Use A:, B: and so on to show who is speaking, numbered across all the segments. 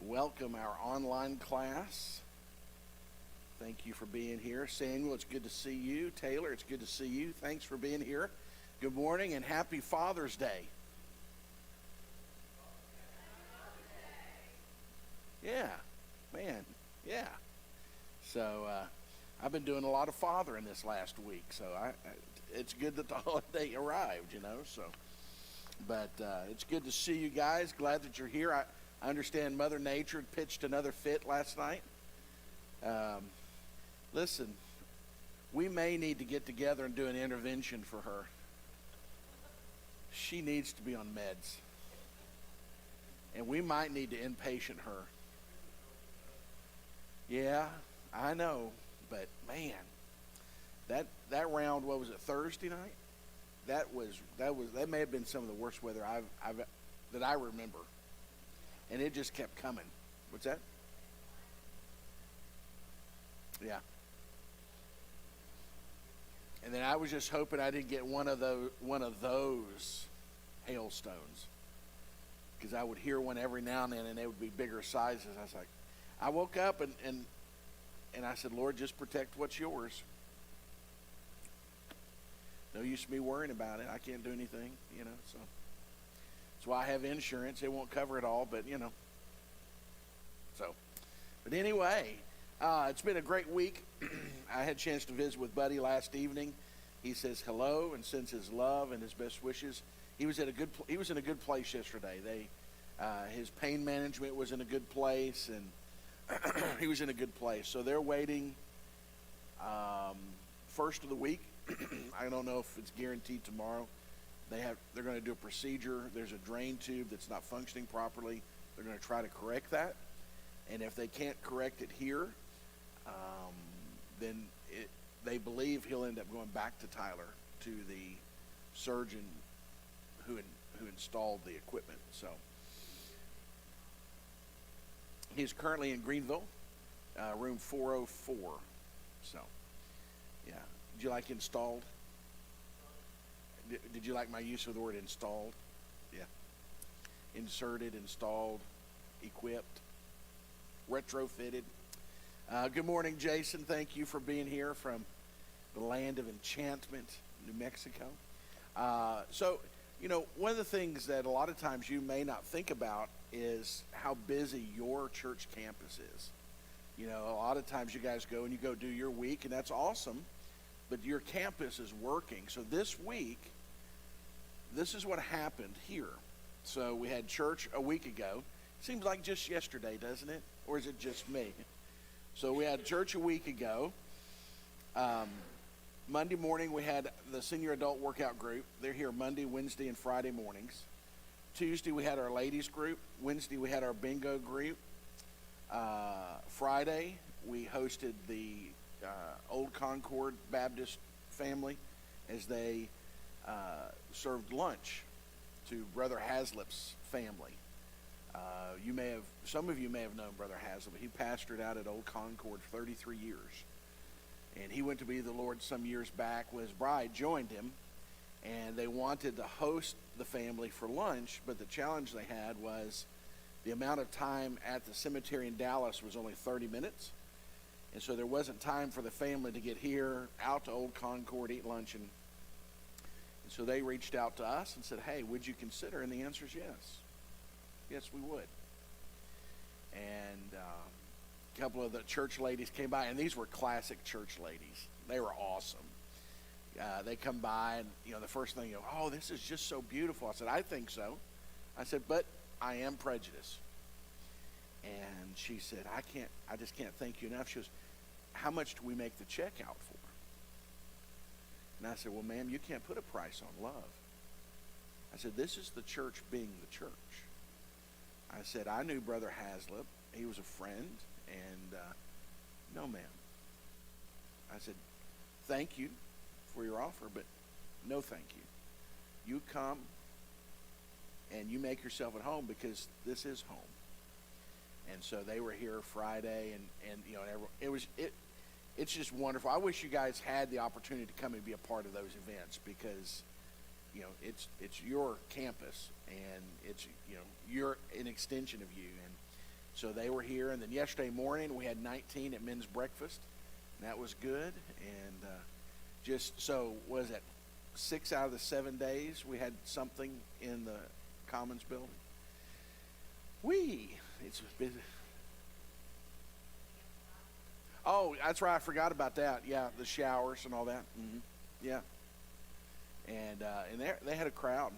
A: welcome our online class. Thank you for being here. Samuel, it's good to see you. Taylor, it's good to see you. Thanks for being here. Good morning and happy Father's Day. Yeah, man, yeah. So I've been doing a lot of fathering this last week, so it's good that the holiday arrived, So, but it's good to see you guys. Glad that you're here. I understand Mother Nature pitched another fit last night. Listen, we may need to get together and do an intervention for her. She needs to be on meds. And we might need to inpatient her. Yeah, I know, but man, that round, what was it, Thursday night? That may have been some of the worst weather that I remember. And it just kept coming. What's that? Yeah. And then I was just hoping I didn't get one of those hailstones, because I would hear one every now and then, and they would be bigger sizes. I was like, I woke up and I said, Lord, just protect what's yours. No use of me worrying about it. I can't do anything, So that's why I have insurance. It won't cover it all, but So, but anyway. It's been a great week. I had a chance to visit with Buddy last evening. He says hello and sends his love and his best wishes. He was in a good place yesterday. His pain management was in a good place, and he was in a good place. So they're waiting first of the week. I don't know if it's guaranteed tomorrow. They're going to do a procedure. There's a drain tube that's not functioning properly. They're going to try to correct that. And if they can't correct it here, then they believe he'll end up going back to Tyler, to the surgeon who installed the equipment. So he's currently in Greenville, room 404. So, yeah. Did you like installed? Did you like my use of the word installed? Yeah. Inserted, installed, equipped, retrofitted. Good morning, Jason. Thank you for being here from the land of enchantment, New Mexico. So, one of the things that a lot of times you may not think about is how busy your church campus is. A lot of times you guys go and you go do your week, and that's awesome, but your campus is working. So this week, this is what happened here. So we had church a week ago. Seems like just yesterday, doesn't it? Or is it just me? So we had church a week ago. Monday morning, we had the senior adult workout group. They're here Monday, Wednesday, and Friday mornings. Tuesday, we had our ladies group. Wednesday, we had our bingo group. Friday, we hosted the Old Concord Baptist family as they served lunch to Brother Haslip's family. Some of you may have known Brother Haslip. He pastored out at Old Concord 33 years. And he went to be the Lord some years back when his bride joined him. And they wanted to host the family for lunch, but the challenge they had was the amount of time at the cemetery in Dallas was only 30 minutes. And so there wasn't time for the family to get here, out to Old Concord, eat lunch. And so they reached out to us and said, hey, would you consider? And the answer is yes. Yes, we would. And a couple of the church ladies came by, and these were classic church ladies. They were awesome. They come by, and the first thing, oh, this is just so beautiful. I said, I think so. I said, but I am prejudiced. And she said, I just can't thank you enough. She goes, how much do we make the check out for? And I said, well, ma'am, you can't put a price on love. I said, this is the church being the church. I said, I knew Brother Haslip. He was a friend. And no, ma'am. I said, thank you for your offer, but no thank you. You come and you make yourself at home, because this is home. And so they were here Friday, and it's just wonderful. I wish you guys had the opportunity to come and be a part of those events, because it's your campus, and it's you're an extension of you. And So they were here. And then yesterday morning we had 19 at men's breakfast. And that was good. And just so was it 6 out of the 7 days we had something in the Commons building. It's been. Oh, that's right. I forgot about that. Yeah, the showers and all that. Mm-hmm. Yeah. And they had a crowd,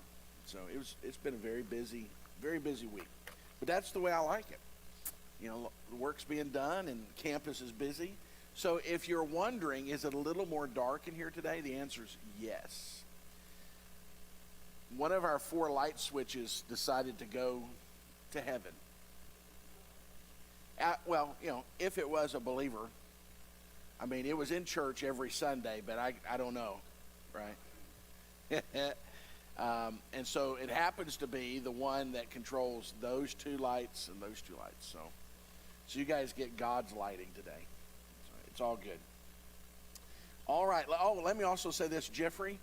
A: so it's been a very busy week. But that's the way I like it. You know, the work's being done and campus is busy. So if you're wondering, is it a little more dark in here today? The answer is yes. One of our 4 light switches decided to go to heaven. Well, you know, if it was a believer, I mean, it was in church every Sunday, but I don't know, right? And so it happens to be the one that controls those 2 lights and those 2 lights. So you guys get God's lighting today. So it's all good. All right. Oh, let me also say this, Jeffrey.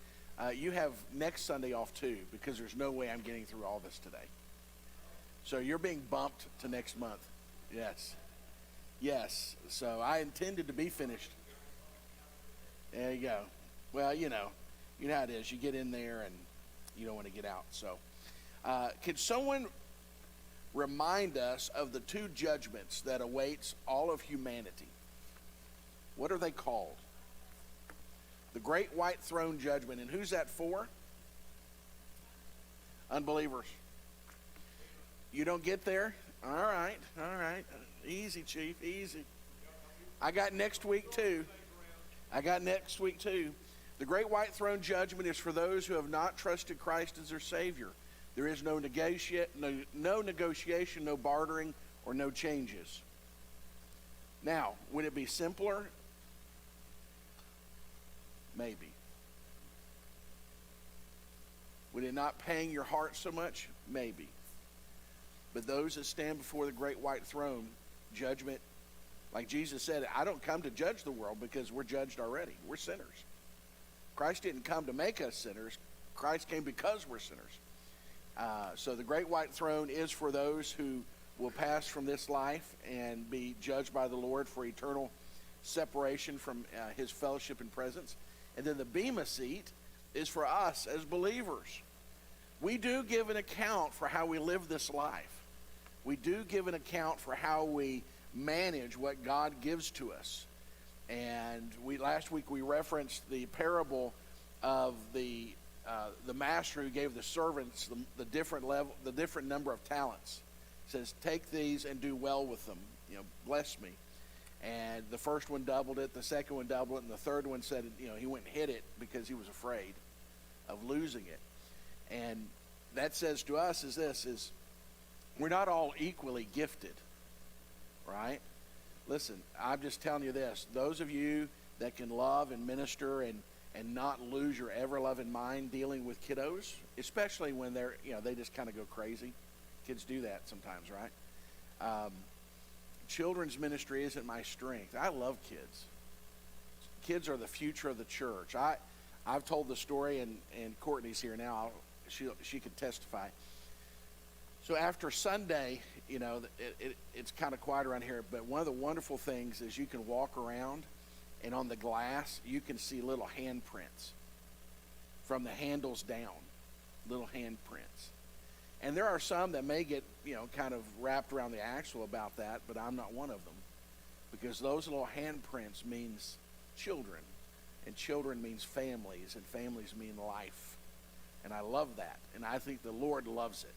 A: You have next Sunday off too, because there's no way I'm getting through all this today. So you're being bumped to next month. Yes. So I intended to be finished. There you go. Well, you know how it is. You get in there and you don't want to get out. So could someone remind us of the 2 judgments that awaits all of humanity? What are they called? The Great White Throne Judgment. And who's that for? Unbelievers. You don't get there? All right. Easy, Chief, easy. I got next week too. The Great White Throne Judgment is for those who have not trusted Christ as their Savior. There is no negotiation, no bartering, or no changes. Now, would it be simpler? Maybe. Would it not pang your heart so much? Maybe. But those that stand before the Great White Throne Judgment, like Jesus said, I don't come to judge the world because we're judged already. We're sinners. Christ didn't come to make us sinners. Christ came because we're sinners. So the Great White Throne is for those who will pass from this life and be judged by the Lord for eternal separation from his fellowship and presence. And then the Bema seat is for us as believers. We do give an account for how we live this life. We do give an account for how we manage what God gives to us. And last week we referenced the parable of the master who gave the servants the different number of talents. He says, take these and do well with them. Bless me. And the first one doubled it, the second one doubled it, and the third one said, he went and hid it because he was afraid of losing it. And that says to us is we're not all equally gifted, right? Listen, I'm just telling you this. Those of you that can love and minister and not lose your ever-loving mind dealing with kiddos, especially when they just kind of go crazy. Kids do that sometimes, right? Children's ministry isn't my strength. I love kids. Kids are the future of the church. I've told the story, and Courtney's here now. She could testify. So after Sunday, it's kind of quiet around here, but one of the wonderful things is you can walk around, and on the glass, you can see little handprints from the handles down, little handprints. And there are some that may get, kind of wrapped around the axle about that, but I'm not one of them. Because those little handprints means children, and children means families, and families mean life. And I love that, and I think the Lord loves it.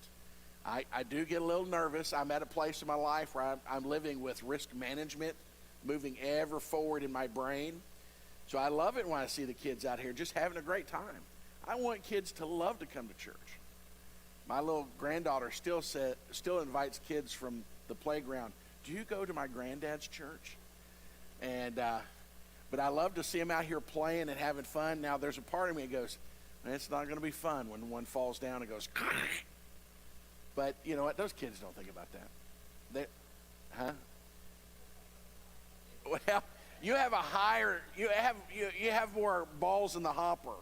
A: I do get a little nervous. I'm at a place in my life where I'm living with risk management, moving ever forward in my brain. So I love it when I see the kids out here just having a great time. I want kids to love to come to church. My little granddaughter still invites kids from the playground. Do you go to my granddad's church? And but I love to see them out here playing and having fun. Now there's a part of me that goes, it's not going to be fun when one falls down and goes. But you know what? Those kids don't think about that. Well, you have you have more balls in the hopper,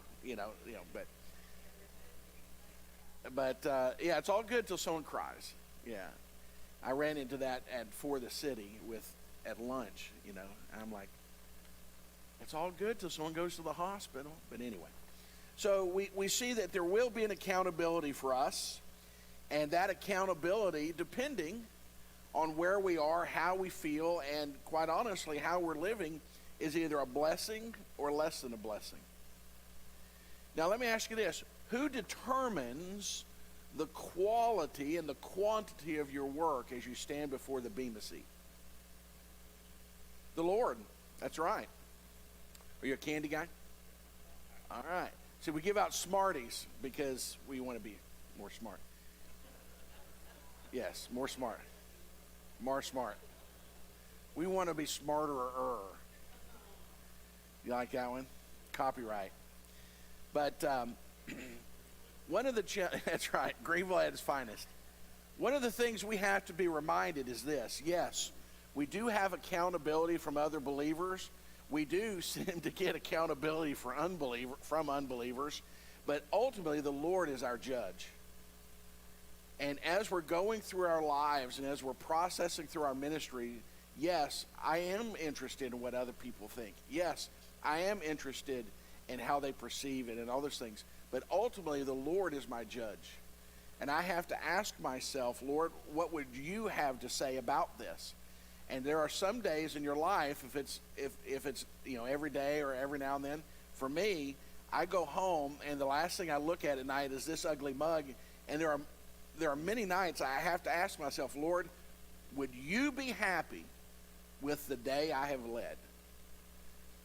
A: but yeah, it's all good till someone cries. Yeah. I ran into that at For the City at lunch, and I'm like, it's all good till someone goes to the hospital. But anyway, so we see that there will be an accountability for us, and that accountability, depending on where we are, how we feel, and quite honestly, how we're living, is either a blessing or less than a blessing. Now, let me ask you this. Who determines the quality and the quantity of your work as you stand before the Bema seat? The Lord. That's right. Are you a candy guy? All right. See, we give out Smarties because we want to be more smart. Yes, more smart. More smart. We want to be smarter-er. You like that one? Copyright. But one of the that's right, Greenville at its finest. One of the things we have to be reminded is this. Yes, we do have accountability from other believers. We do seem to get accountability from unbelievers, but ultimately the Lord is our judge. And as we're going through our lives and as we're processing through our ministry, yes, I am interested in what other people think. Yes, I am interested in how they perceive it and all those things. But ultimately, the Lord is my judge. And I have to ask myself, Lord, what would you have to say about this? And there are some days in your life, if it's every day or every now and then, for me, I go home and the last thing I look at night is this ugly mug. And there are many nights I have to ask myself, Lord, would you be happy with the day I have led?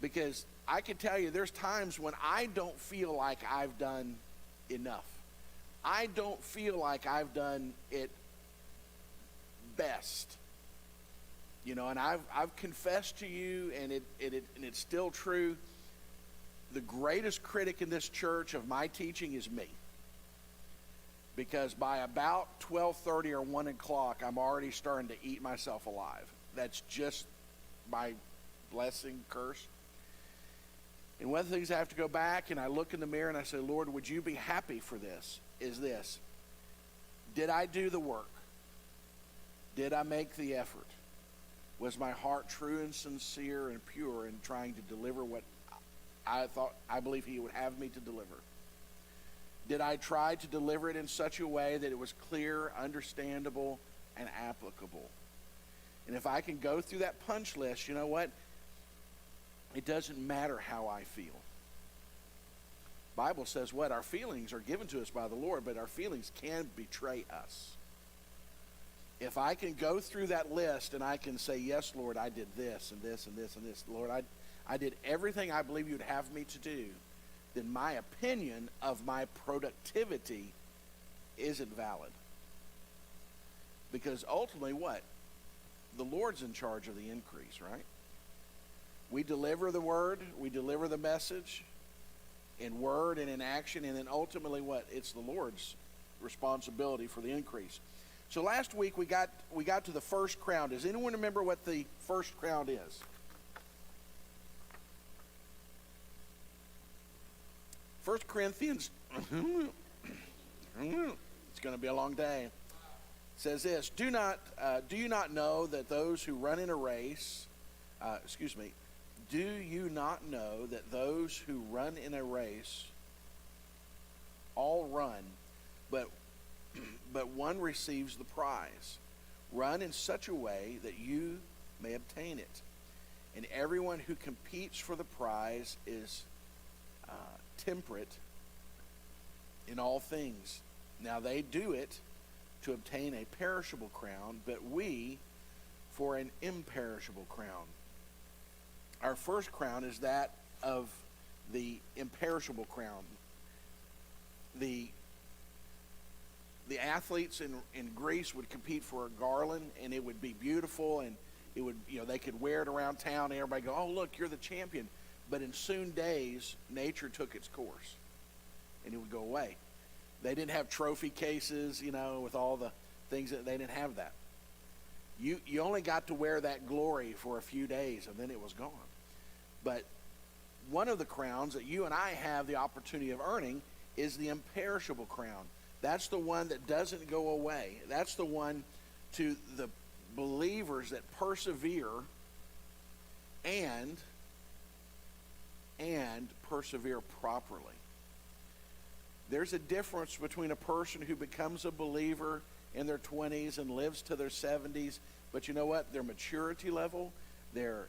A: Because I can tell you there's times when I don't feel like I've done enough. I don't feel like I've done it best. And I've confessed to you, and it's still true. The greatest critic in this church of my teaching is me. Because by about 12:30 or 1 o'clock, I'm already starting to eat myself alive. That's just my blessing, curse. And one of the things I have to go back and I look in the mirror and I say, Lord, would you be happy for this? Is this, did I do the work? Did I make the effort? Was my heart true and sincere and pure in trying to deliver what I believe he would have me to deliver? Did I try to deliver it in such a way that it was clear, understandable, and applicable? And if I can go through that punch list, you know what? It doesn't matter how I feel. Bible says what? Our feelings are given to us by the Lord, but our feelings can betray us. If I can go through that list and I can say, yes, Lord, I did this and this and this and this. Lord, I did everything I believe you'd have me to do. Then my opinion of my productivity isn't valid. Because ultimately what? The Lord's in charge of the increase, right? We deliver the word, we deliver the message in word and in action, and then ultimately what? It's the Lord's responsibility for the increase. So last week we got to the first crown. Does anyone remember what the first crown is? 1 Corinthians, it's going to be a long day. It says this, do you not know that those who run in a race, do you not know that those who run in a race all run, but one receives the prize? Run in such a way that you may obtain it. And everyone who competes for the prize is temperate in all things. Now they do it to obtain a perishable crown, but we for an imperishable crown. Our first crown is that of the imperishable crown. The athletes in Greece would compete for a garland, and it would be beautiful, and it would, they could wear it around town, and everybody go, oh, look, you're the champion. But in soon days, nature took its course, and it would go away. They didn't have trophy cases, with all the things they didn't have that. You only got to wear that glory for a few days, and then it was gone. But one of the crowns that you and I have the opportunity of earning is the imperishable crown. That's the one that doesn't go away. That's the one to the believers that persevere and persevere properly. There's a difference between a person who becomes a believer in their 20s and lives to their 70s, but you know what? Their maturity level, their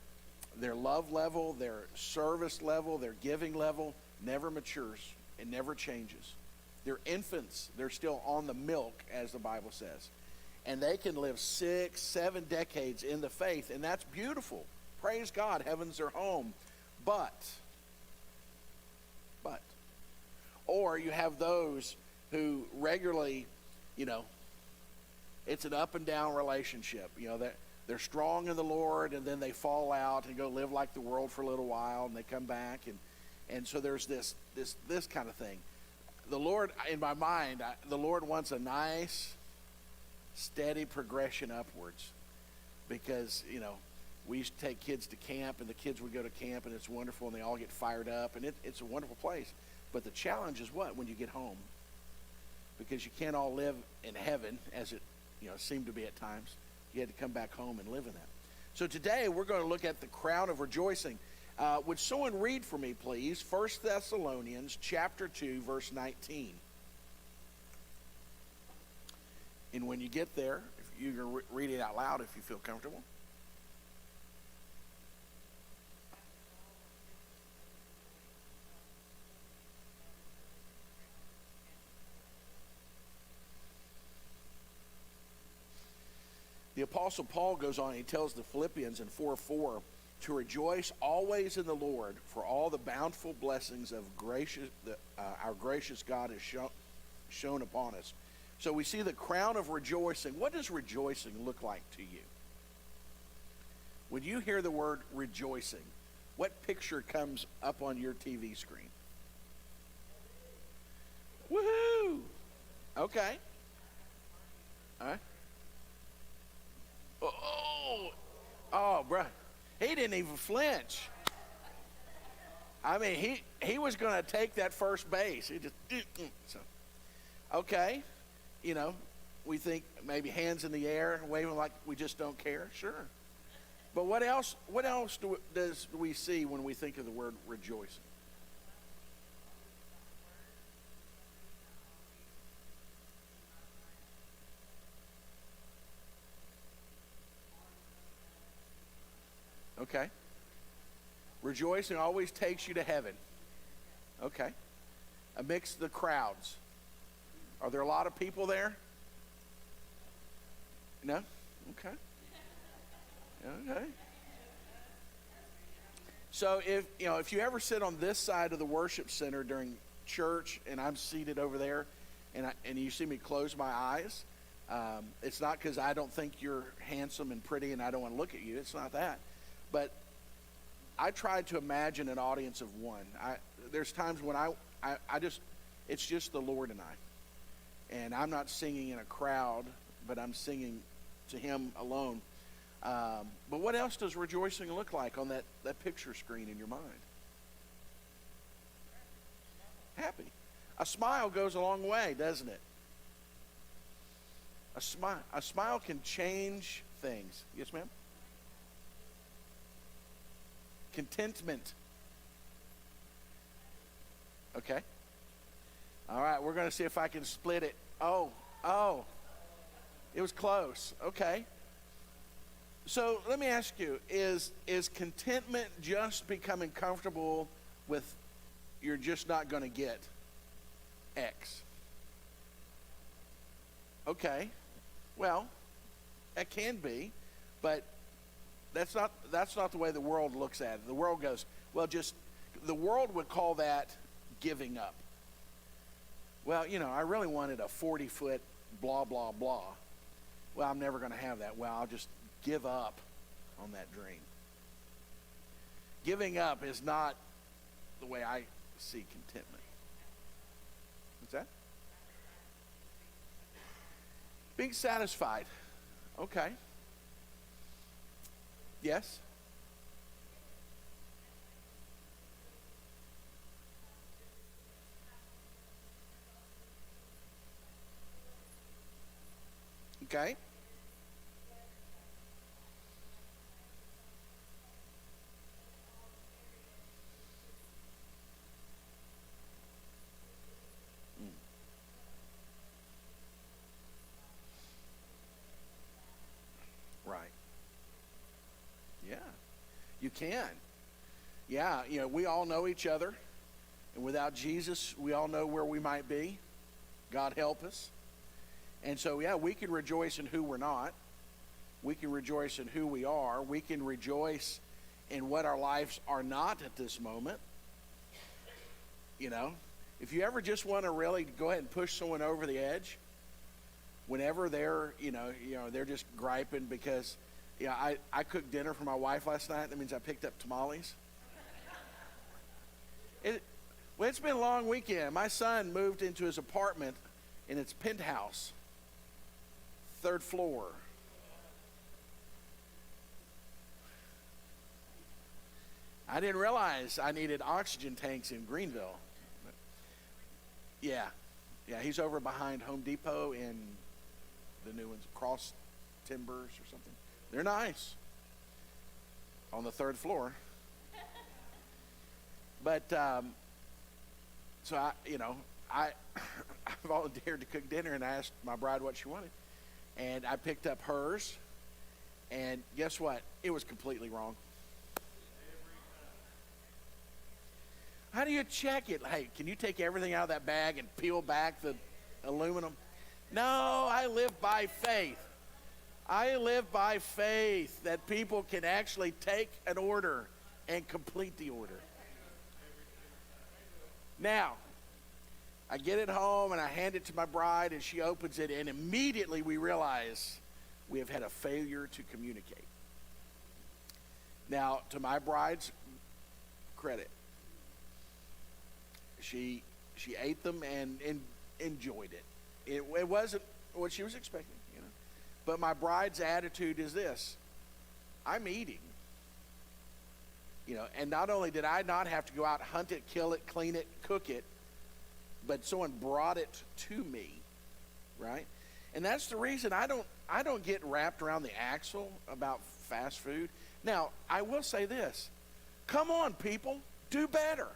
A: love level, their service level, their giving level never matures. It never changes. They're infants. They're still on the milk, as the Bible says. And they can live 6, 7 decades in the faith, and that's beautiful. Praise God, heaven's their home. But, or you have those who regularly, it's an up and down relationship. They're strong in the Lord, and then they fall out and go live like the world for a little while, and they come back, and so there's this kind of thing. The Lord, in my mind, the Lord wants a nice, steady progression upwards, because we used to take kids to camp, and the kids would go to camp, and it's wonderful, and they all get fired up, and it's a wonderful place. But the challenge is what? When you get home. Because you can't all live in heaven, as it seemed to be at times. You had to come back home and live in that. So today we're going to look at the crown of rejoicing. Would someone read for me, please, 1 Thessalonians chapter 2, verse 19. And when you get there, if you can read it out loud if you feel comfortable. The Apostle Paul goes on, he tells the Philippians in 4:4 to rejoice always in the Lord, for all the bountiful blessings of our gracious God has shown upon us. So we see the crown of rejoicing. What does rejoicing look like to you? When you hear the word rejoicing, what picture comes up on your TV screen? Woohoo! Okay. All right. Oh, bro. He didn't even flinch. I mean, he was going to take that first base. He just, so. Okay. We think maybe hands in the air, waving like we just don't care. Sure. But what else do we see when we think of the word rejoicing? Okay. Rejoicing always takes you to heaven. Okay. Amidst the crowds. Are there a lot of people there? No? Okay. Okay. So if you ever sit on this side of the worship center during church and I'm seated over there and you see me close my eyes, it's not because I don't think you're handsome and pretty and I don't want to look at you. It's not that. But I tried to imagine an audience of one. There's times when it's just the Lord and I. And I'm not singing in a crowd, but I'm singing to Him alone. But what else does rejoicing look like on that picture screen in your mind? Happy. A smile goes a long way, doesn't it? A smile can change things. Yes, ma'am? Contentment. Okay. All right, we're going to see if I can split it. Oh. It was close. Okay. So let me ask you, is contentment just becoming comfortable with you're just not going to get X? Okay. Well, that can be, but that's not the way the world looks at it. The world goes, the world would call that giving up. Well, I really wanted a 40-foot blah, blah, blah. Well, I'm never going to have that. Well, I'll just give up on that dream. Giving up is not the way I see contentment. What's that? Being satisfied. Okay. Yes? Okay. You can. Yeah, we all know each other. And without Jesus, we all know where we might be. God help us. And so, yeah, we can rejoice in who we're not. We can rejoice in who we are. We can rejoice in what our lives are not at this moment. If you ever just want to really go ahead and push someone over the edge, whenever they're, they're just griping because, I cooked dinner for my wife last night. That means I picked up tamales. It's been a long weekend. My son moved into his apartment in its penthouse, 3rd floor. I didn't realize I needed oxygen tanks in Greenville. Yeah, he's over behind Home Depot in the new ones, Cross Timbers or something. They're nice on the 3rd floor. But so I volunteered to cook dinner, and I asked my bride what she wanted, and I picked up hers, and guess what? It was completely wrong. How do you check it? Hey, can you take everything out of that bag and peel back the aluminum? No, I live by faith. I live by faith that people can actually take an order and complete the order. Now, I get it home and I hand it to my bride, and she opens it, and immediately we realize we have had a failure to communicate. Now, to my bride's credit, she ate them and enjoyed it. It wasn't what she was expecting, But my bride's attitude is this: I'm eating. And not only did I not have to go out, hunt it, kill it, clean it, cook it, but someone brought it to me, right? And that's the reason I don't get wrapped around the axle about fast food. Now, I will say this: come on, people, do better.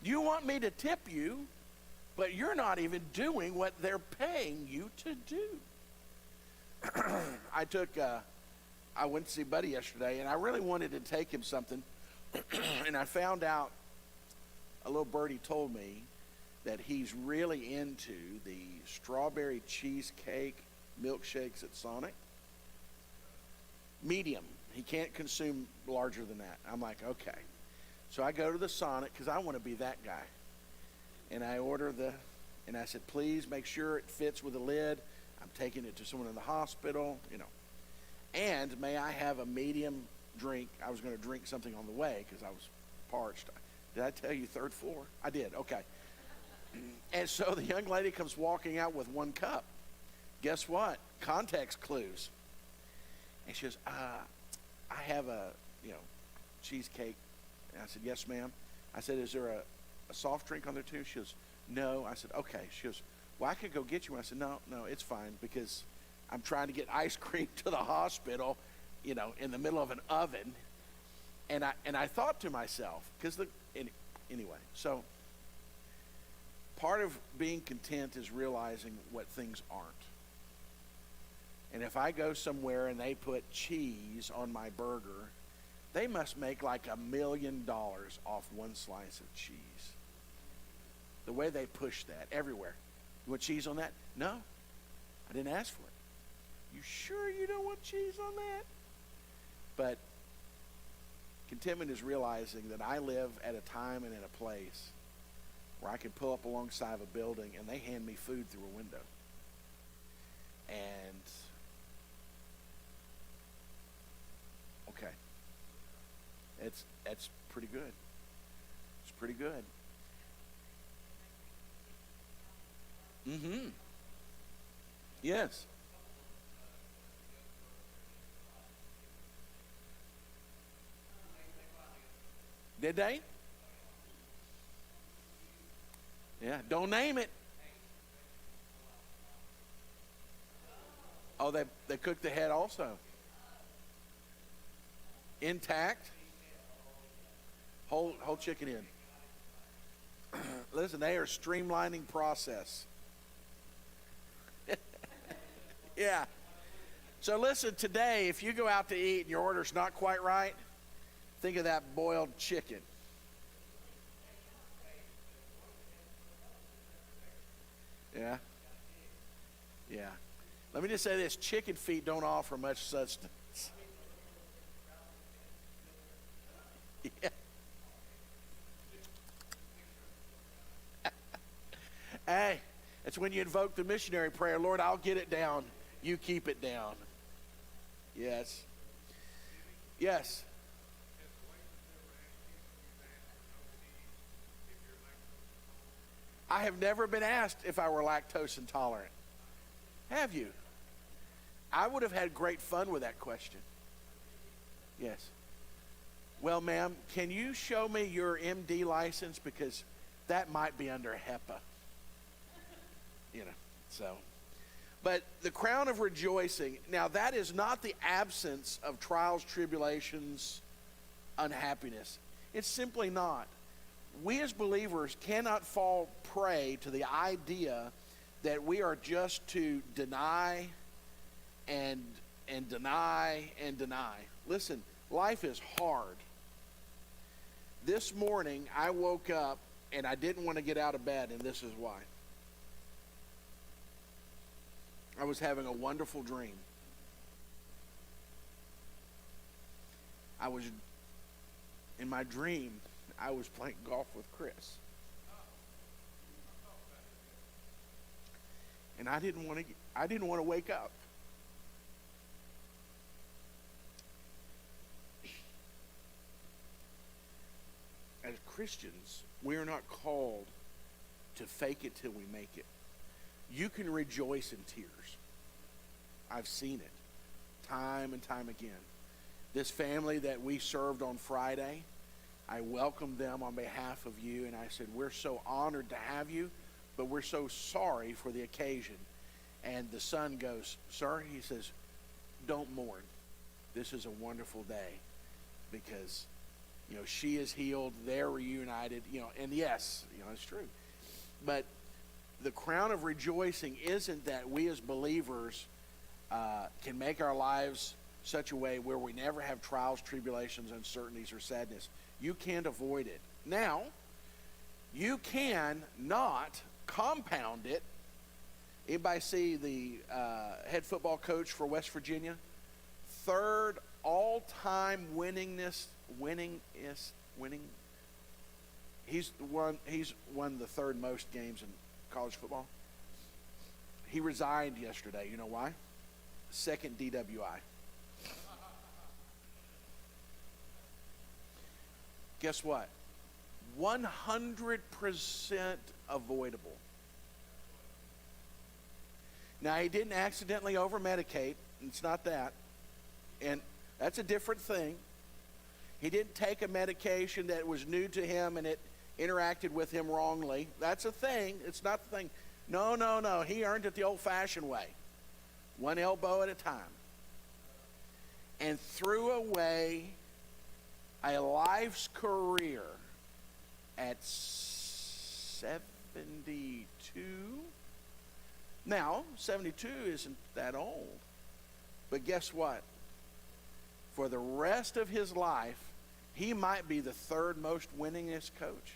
A: You want me to tip you, but you're not even doing what they're paying you to do. I went to see Buddy yesterday, and I really wanted to take him something, and I found out, a little birdie told me that he's really into the strawberry cheesecake milkshakes at Sonic. Medium. He can't consume larger than that. I'm like, okay. So I go to the Sonic because I want to be that guy. And I order and I said, please make sure it fits with the lid. I'm taking it to someone in the hospital, And may I have a medium drink? I was going to drink something on the way because I was parched. Did I tell you 3rd floor? I did, okay. And so the young lady comes walking out with 1 cup. Guess what? Context clues. And she goes, I have a, cheesecake. And I said, yes, ma'am. I said, is there a soft drink on there too? She goes, no. I said, okay. She goes, well, I could go get you one. I said, no, it's fine because I'm trying to get ice cream to the hospital, in the middle of an oven. And I thought to myself, anyway, so part of being content is realizing what things aren't. And if I go somewhere and they put cheese on my burger, they must make like $1 million off 1 slice of cheese. The way they push that everywhere. You want cheese on that? No, I didn't ask for it. You sure you don't want cheese on that? But contentment is realizing that I live at a time and in a place where I can pull up alongside of a building and they hand me food through a window. And okay. That's pretty good. It's pretty good. Mm-hmm. Yes. Did they? Yeah, don't name it. Oh, they cooked the head also. Intact. Whole chicken in. Listen, they are streamlining process. Yeah. So listen, today, if you go out to eat and your order's not quite right, think of that boiled chicken. Yeah? Yeah. Let me just say this, chicken feet don't offer much substance. Yeah. Hey, it's when you invoke the missionary prayer, Lord, I'll get it down. You keep it down. Yes. Yes. I have never been asked if I were lactose intolerant. Have you? I would have had great fun with that question. Yes. Well, ma'am, can you show me your MD license? Because that might be under HEPA. You know, so. But the crown of rejoicing, now that is not the absence of trials, tribulations, unhappiness. It's simply not. We as believers cannot fall prey to the idea that we are just to deny and deny and deny. Listen, life is hard. This morning I woke up and I didn't want to get out of bed, and this is why. I was having a wonderful dream. In my dream, I was playing golf with Chris. And I didn't want to wake up. As Christians, we are not called to fake it till we make it. You can rejoice in tears. I've seen it time and time again. This family that we served on Friday, I welcomed them on behalf of you, and I said, we're so honored to have you, but we're so sorry for the occasion. And the son goes, sir, he says, don't mourn. This is a wonderful day because, she is healed, they're reunited, and yes, it's true. But the crown of rejoicing isn't that we as believers can make our lives such a way where we never have trials, tribulations, uncertainties, or sadness. You can't avoid it. Now, you can not compound it. Anybody see the head football coach for West Virginia? Third all-time winning. He's won the third most games in college football. He resigned yesterday. You know why? Second DWI. Guess what? 100% avoidable. Now, he didn't accidentally over-medicate. It's not that. And that's a different thing. He didn't take a medication that was new to him and it interacted with him wrongly. That's a thing. It's not the thing. No. He earned it the old-fashioned way. One elbow at a time. And threw away a life's career at 72. Now, 72 isn't that old. But guess what? For the rest of his life, he might be the third most winningest coach,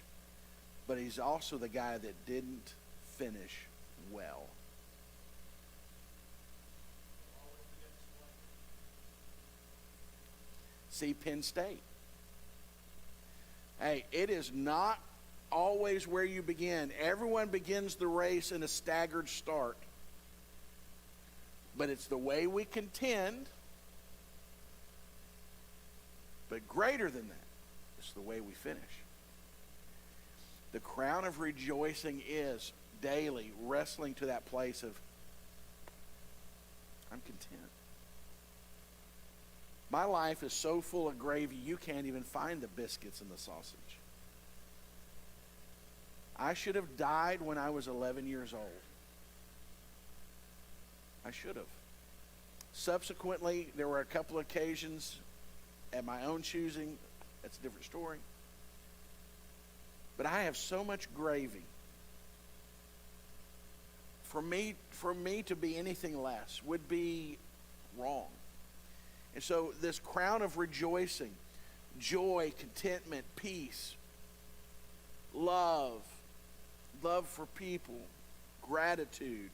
A: but he's also the guy that didn't finish well. See Penn State. Hey, it is not always where you begin. Everyone begins the race in a staggered start. But it's the way we contend. But greater than that, it's the way we finish. The crown of rejoicing is daily wrestling to that place of, I'm content. My life is so full of gravy, you can't even find the biscuits and the sausage. I should have died when I was 11 years old. I should have. Subsequently, there were a couple of occasions at my own choosing. That's a different story. But I have so much gravy. For me to be anything less would be wrong. And so this crown of rejoicing, joy, contentment, peace, love for people, gratitude,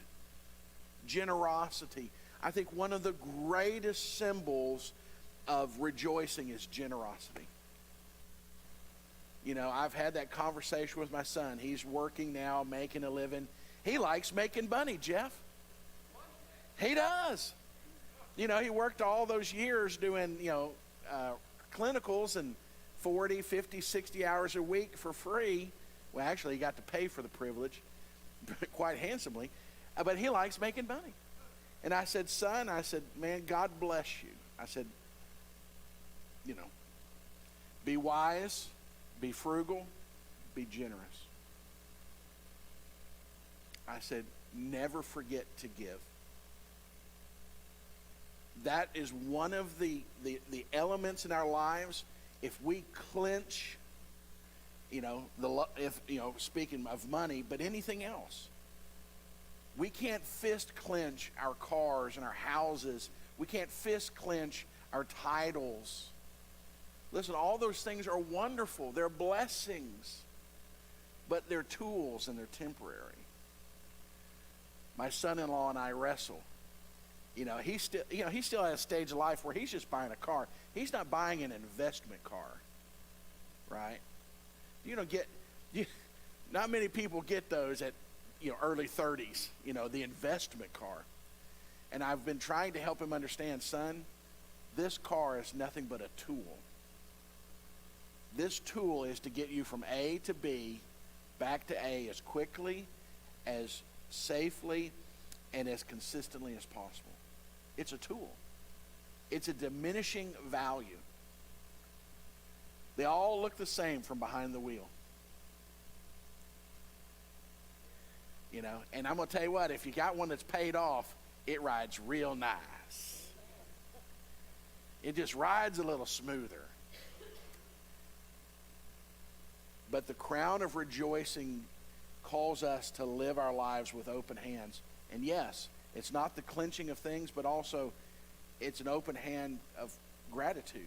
A: generosity. I think one of the greatest symbols of rejoicing is generosity. You know, I've had that conversation with my son. He's working now, making a living. He likes making money, Jeff. He does. You know, he worked all those years doing, clinicals and 40, 50, 60 hours a week for free. Well, actually, he got to pay for the privilege quite handsomely. But he likes making money. And I said, son, man, God bless you. I said, be wise, be frugal, be generous. I said, never forget to give. That is one of the elements in our lives. If we clench, speaking of money, but anything else, we can't fist clench our cars and our houses. We can't fist clench our titles. Listen, all those things are wonderful. They're blessings, but they're tools and they're temporary. My son-in-law and I wrestle. He still has a stage of life where he's just buying a car. He's not buying an investment car, right? Not many people get those at early 30s. The investment car. And I've been trying to help him understand, son, this car is nothing but a tool. This tool is to get you from A to B, back to A as quickly, as safely, and as consistently as possible. It's a tool. It's a diminishing value. They all look the same from behind the wheel. And I'm going to tell you what, if you got one that's paid off, it rides real nice. It just rides a little smoother. But the crown of rejoicing calls us to live our lives with open hands. And yes, it's not the clenching of things, but also it's an open hand of gratitude.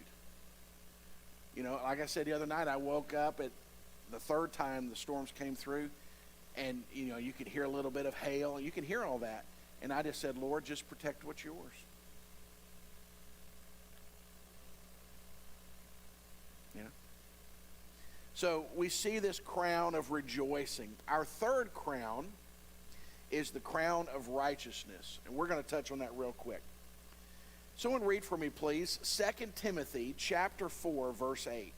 A: Like I said the other night, I woke up at the third time the storms came through, and you could hear a little bit of hail. You can hear all that. And I just said, Lord, just protect what's yours. So we see this crown of rejoicing. Our third crown is the crown of righteousness. And we're going to touch on that real quick. Someone read for me, please, 2 Timothy chapter 4, verse 8.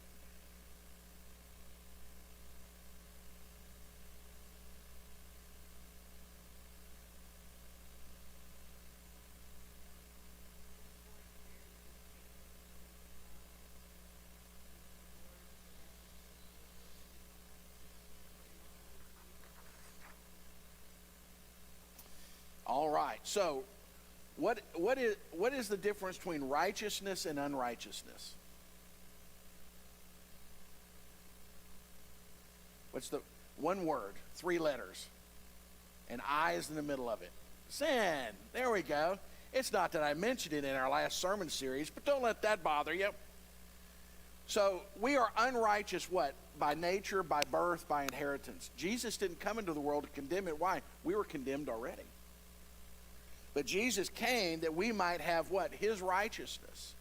A: All right. So, what is the difference between righteousness and unrighteousness? What's the one word, 3 letters, and I is in the middle of it? Sin. There we go. It's not that I mentioned it in our last sermon series, but don't let that bother you. So we are unrighteous, what? By nature, by birth, by inheritance. Jesus didn't come into the world to condemn it. Why? We were condemned already. But Jesus came that we might have what? His righteousness.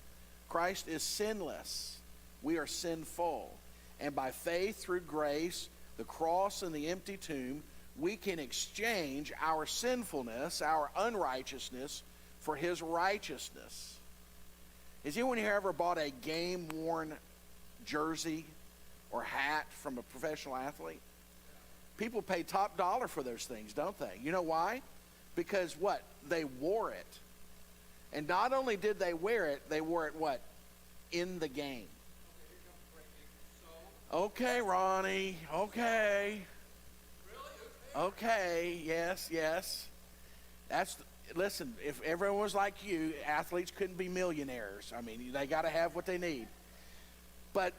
A: Christ is sinless. We are sinful. And by faith through grace, the cross and the empty tomb, we can exchange our sinfulness, our unrighteousness, for his righteousness. Has anyone here ever bought a game-worn jersey or hat from a professional athlete? People pay top dollar for those things, don't they? You know why? Because what? They wore it. And not only did they wear it what? In the game. Okay, Ronnie. Okay. Okay, yes. Listen, if everyone was like you, athletes couldn't be millionaires. I mean, they got to have what they need. But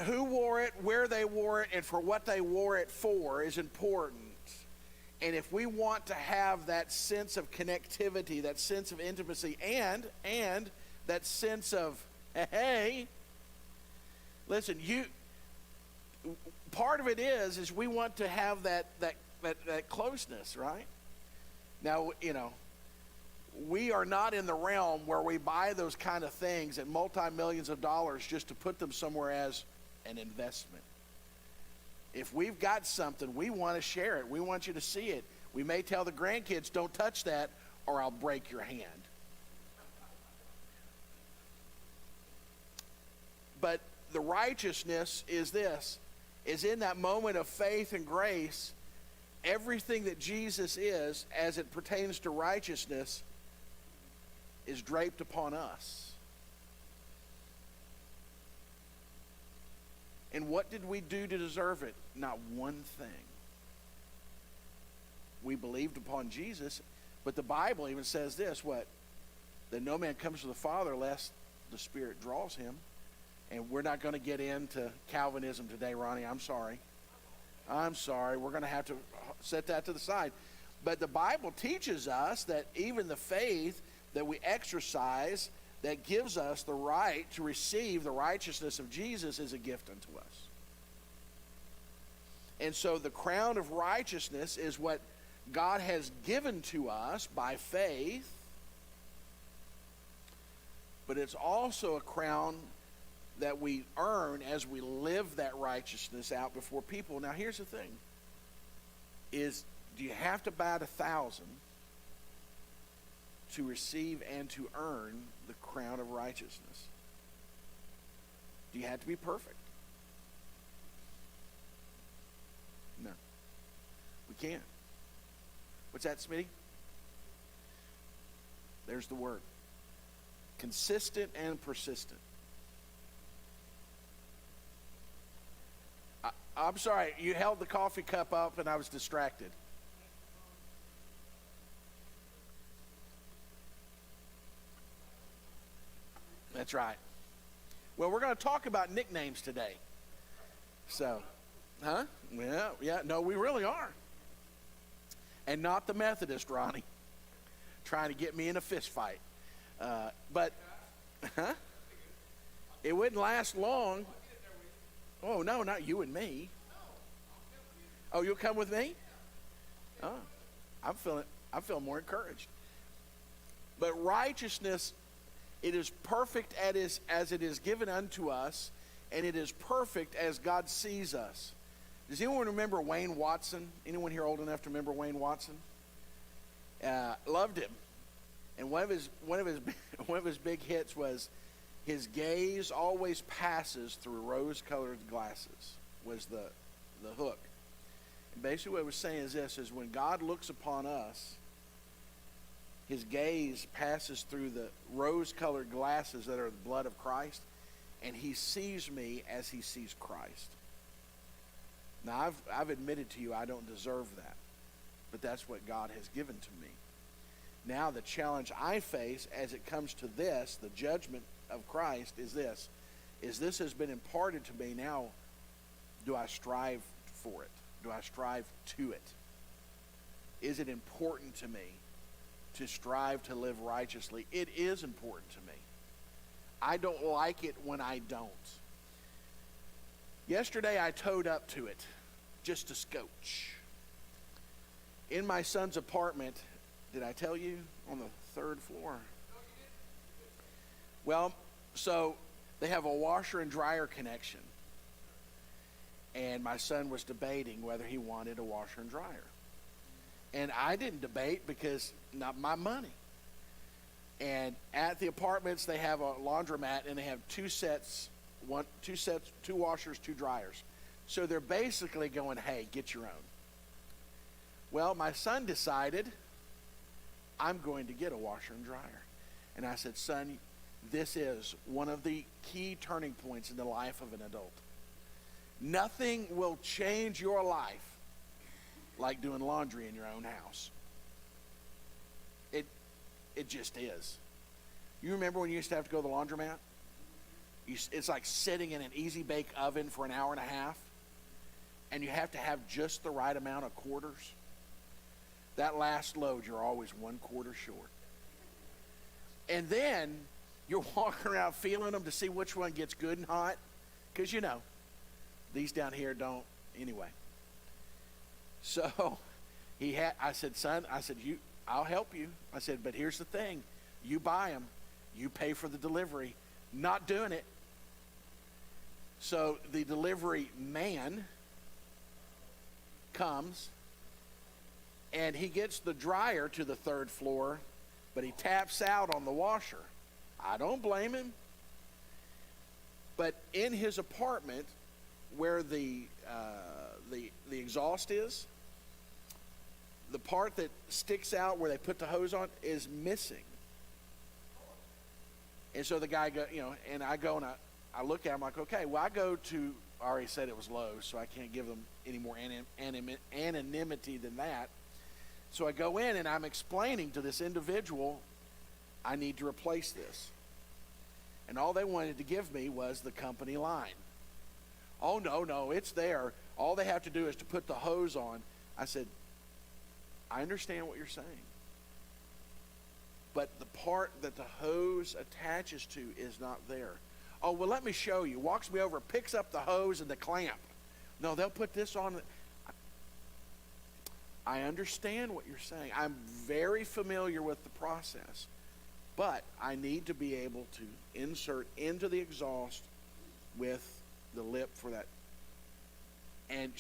A: who wore it, where they wore it, and for what they wore it for is important. And if we want to have that sense of connectivity, that sense of intimacy, and that sense of, hey, listen, part of it is we want to have that closeness, right? Now, we are not in the realm where we buy those kind of things at multi-millions of dollars just to put them somewhere as an investment. If we've got something, we want to share it. We want you to see it. We may tell the grandkids, don't touch that or I'll break your hand. But the righteousness is in that moment of faith and grace, everything that Jesus is, as it pertains to righteousness, is draped upon us. And what did we do to deserve it? Not one thing. We believed upon Jesus, but the Bible even says this, that no man comes to the Father lest the Spirit draws him. And we're not going to get into Calvinism today, Ronnie. I'm sorry. We're going to have to set that to the side. But the Bible teaches us that even the faith that we exercise that gives us the right to receive the righteousness of Jesus is a gift unto us. And so the crown of righteousness is what God has given to us by faith, but it's also a crown that we earn as we live that righteousness out before people. Now here's the thing, do you have to bat 1,000 to receive and to earn the crown of righteousness? Do you have to be perfect? No. We can't. What's that, Smitty? There's the word. Consistent and persistent. I'm sorry, you held the coffee cup up and I was distracted. That's right. Well, we're going to talk about nicknames today. So, Well, yeah, no, we really are. And not the Methodist, Ronnie, trying to get me in a fist fight. But it wouldn't last long. Oh, no, not you and me. Oh, you'll come with me? Oh, I'm feeling more encouraged. But righteousness, it is perfect as it is given unto us, and it is perfect as God sees us. Does anyone remember Wayne Watson? Anyone here old enough to remember Wayne Watson? Loved him. And one of his big hits was, his gaze always passes through rose-colored glasses, was the hook. And basically what it was saying is this, is when God looks upon us, his gaze passes through the rose-colored glasses that are the blood of Christ, and he sees me as he sees Christ. Now, I've admitted to you I don't deserve that, but that's what God has given to me. Now, the challenge I face as it comes to this, the judgment of Christ, is this has been imparted to me. Now, do I strive for it? Do I strive to it? Is it important to me to strive to live righteously? It is important to me. I don't like it when I don't. Yesterday I towed up to it just a scotch. In my son's apartment, did I tell you, on the 3rd floor? Well, so they have a washer and dryer connection. And my son was debating whether he wanted a washer and dryer. And I didn't debate because not my money. And at the apartments, they have a laundromat, and they have two washers, 2 dryers. So they're basically going, hey, get your own. Well, my son decided, I'm going to get a washer and dryer. And I said, son, this is one of the key turning points in the life of an adult. Nothing will change your life like doing laundry in your own house. It just is. You remember when you used to have to go to the laundromat? It's like sitting in an easy bake oven for an hour and a half, and you have to have just the right amount of quarters. that last load, you're always 1/4 short. And then you're walking around feeling them to see which one gets good and hot. Because, these down here don't anyway. So I said, son, I'll help you. I said, but here's the thing. You buy them. You pay for the delivery. Not doing it. So the delivery man comes, and he gets the dryer to the 3rd floor, but he taps out on the washer. I don't blame him. But in his apartment, where the exhaust is, the part that sticks out where they put the hose on is missing. And so the guy and I go and I look at him like, okay, well, I already said it was Lowe's, so I can't give them any more anonymity than that. So I go in and I'm explaining to this individual, I need to replace this. And all they wanted to give me was the company line. Oh, no, it's there. All they have to do is to put the hose on. I said, I understand what you're saying. But the part that the hose attaches to is not there. Oh, well, let me show you. Walks me over, picks up the hose and the clamp. No, they'll put this on. I understand what you're saying. I'm very familiar with the process. But I need to be able to insert into the exhaust with the lip for that. And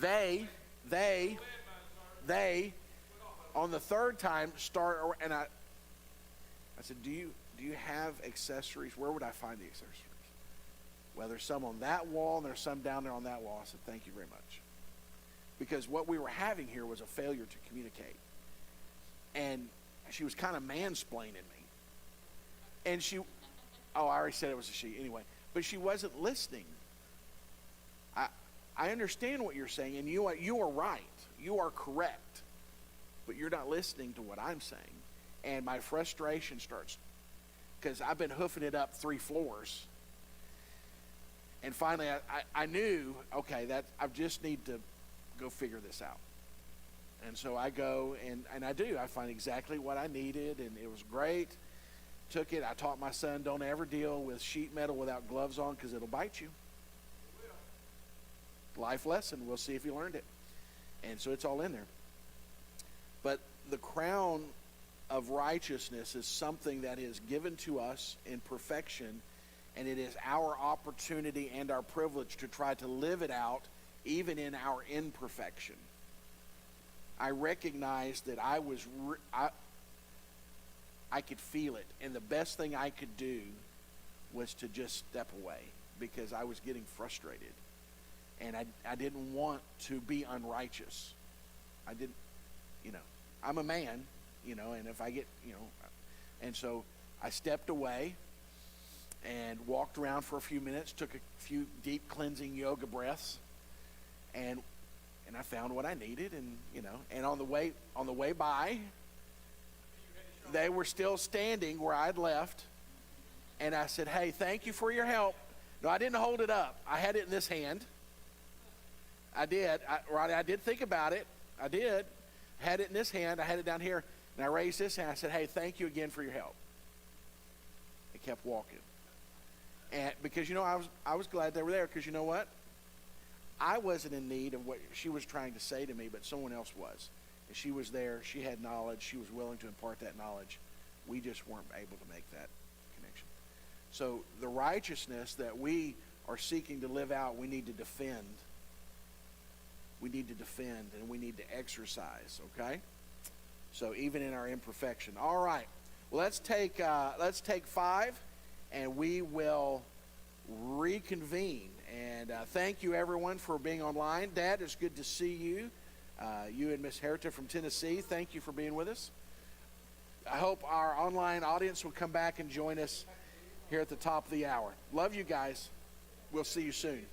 A: they on the 3rd time start, and I said, do you have accessories? Where would I find the accessories? Well, there's some on that wall and there's some down there on that wall. I said, thank you very much. Because what we were having here was a failure to communicate. And she was kind of mansplaining me. And I already said it was a she anyway. But she wasn't listening. I understand what you're saying, and you are right. You are correct. But you're not listening to what I'm saying. And my frustration starts, because I've been hoofing it up 3 floors. And finally, I knew, okay, that I just need to go figure this out. And so I go, and I do. I find exactly what I needed, and it was great. Took it. I taught my son, don't ever deal with sheet metal without gloves on because it'll bite you. Life lesson. We'll see if you learned it. And so it's all in there. But the crown of righteousness is something that is given to us in perfection, and it is our opportunity and our privilege to try to live it out even in our imperfection. I recognized that I could feel it, and the best thing I could do was to just step away because I was getting frustrated, and I didn't want to be unrighteous. I didn't, I'm a man, and if I get, and so I stepped away and walked around for a few minutes, took a few deep cleansing yoga breaths, and I found what I needed, and on the way by, they were still standing where I'd left, and I said, hey, thank you for your help. No, I didn't hold it up. I had it in this hand. I did. I did think about it. I did. Had it in this hand. I had it down here, and I raised this hand. I said, hey, thank you again for your help. I kept walking. And because, I was glad they were there, because you know what? I wasn't in need of what she was trying to say to me, but someone else was. And she was there. She had knowledge. She was willing to impart that knowledge. We just weren't able to make that connection. So the righteousness that we are seeking to live out, we need to defend. We need to defend, and we need to exercise, okay? So even in our imperfection. All right. Well, let's take 5, and we will reconvene. And thank you, everyone, for being online. Dad, it's good to see you. You and Miss Herita from Tennessee, thank you for being with us. I hope our online audience will come back and join us here at the top of the hour. Love you guys. We'll see you soon.